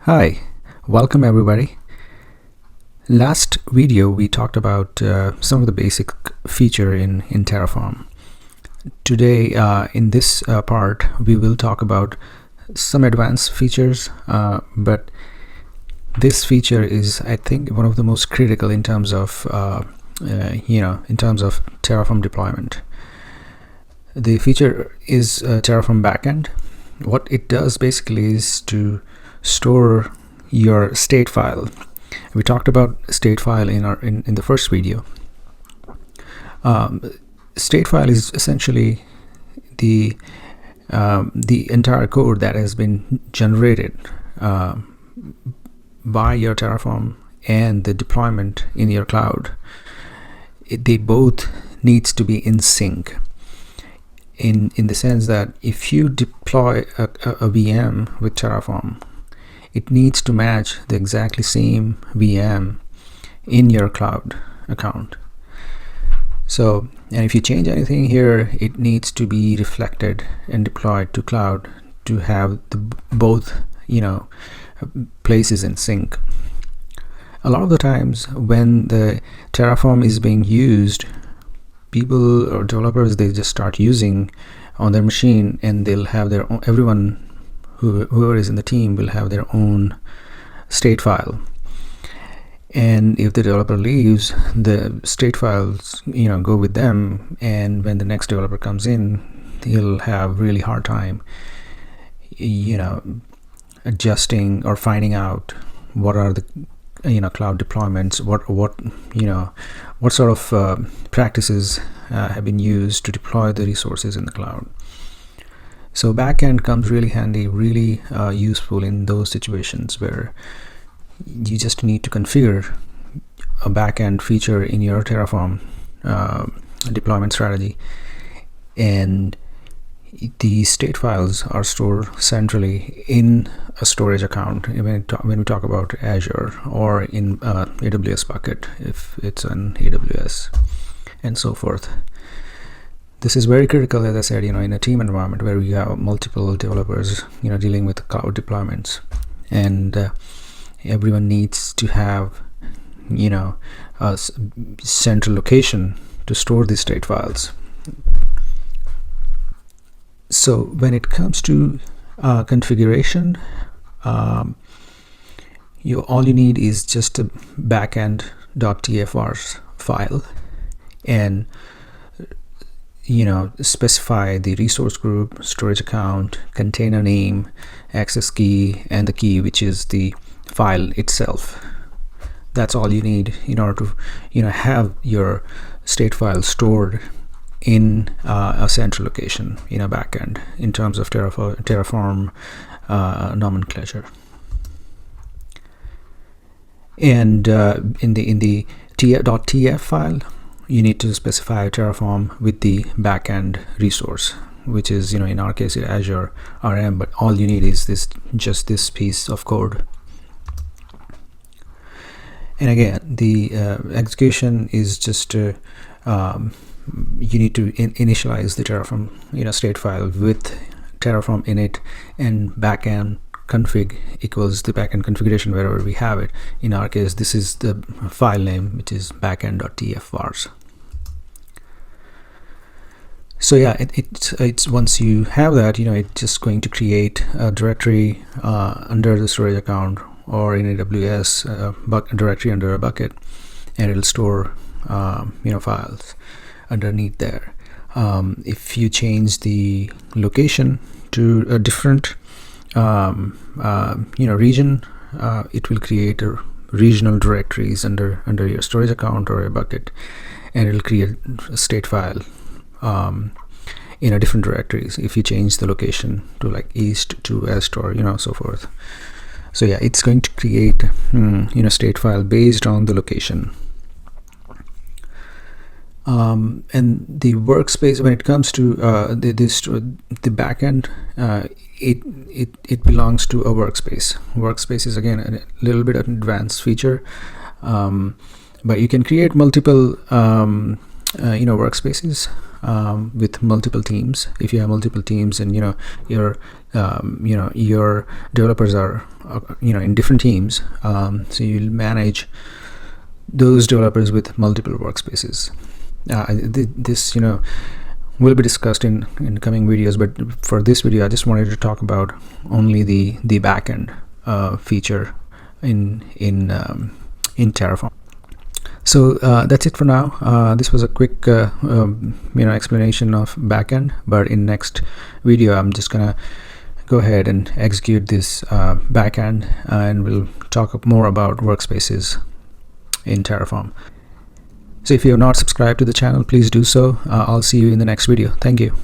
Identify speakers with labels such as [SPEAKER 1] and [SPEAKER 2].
[SPEAKER 1] Hi, welcome everybody. Last video we talked about some of the basic feature in Terraform. Today in this part we will talk about some advanced features, but this feature is, I think, one of the most critical in terms of in terms of Terraform deployment. The feature is Terraform Backend. What it does basically is to store your state file. We talked about state file in the first video. State file is essentially the entire code that has been generated by your Terraform and the deployment in your cloud. They both needs to be in sync. In the sense that if you deploy a VM with Terraform, it needs to match the exactly same VM in your cloud account. So, and if you change anything here, it needs to be reflected and deployed to cloud to have the both places in sync. A lot of the times when the Terraform is being used, people or developers, they just start using on their machine, and they'll have their own, whoever is in the team will have their own state file. And if the developer leaves, the state files go with them, and when the next developer comes in, he'll have really hard time adjusting or finding out what are the cloud deployments, what sort of practices have been used to deploy the resources in the cloud. So backend comes really handy, really useful in those situations where you just need to configure a backend feature in your Terraform deployment strategy, and the state files are stored centrally in a storage account when we talk about Azure, or in AWS bucket if it's an AWS, and so forth. This is very critical, as I said, in a team environment where you have multiple developers, dealing with cloud deployments, and everyone needs to have, a central location to store these state files. So when it comes to configuration, all you need is just a backend.tfr file, and specify the resource group, storage account, container name, access key, and the key, which is the file itself. That's all you need in order to have your state file stored in a central location in a backend in terms of Terraform nomenclature. And in the .tf file, you need to specify Terraform with the backend resource, which is in our case Azure RM, but all you need is just this piece of code. And again, the execution is just you need to initialize the Terraform state file with Terraform init, and backend config equals the backend configuration wherever we have it. In our case, this is the file name, which is backend.tfvars. So yeah, it's once you have that, it's just going to create a directory under the storage account, or in AWS directory under a bucket, and it'll store files underneath there. If you change the location to a different region, it will create regional directories under your storage account or a bucket, and it'll create a state file in a different directories if you change the location to like east to west, or so forth. So yeah, it's going to create state file based on the location. And the workspace, when it comes to the backend, it belongs to a workspace. Workspace is again a little bit of an advanced feature, but you can create multiple workspaces with multiple teams. If you have multiple teams and your your developers are in different teams, so you'll manage those developers with multiple workspaces. This will be discussed in coming videos, but for this video I just wanted to talk about only the backend feature in Terraform. So that's it for now. This was a quick explanation of backend, but in next video I'm just gonna go ahead and execute this backend, and we'll talk more about workspaces in Terraform. So if you have not subscribed to the channel, please do so. I'll see you in the next video. Thank you.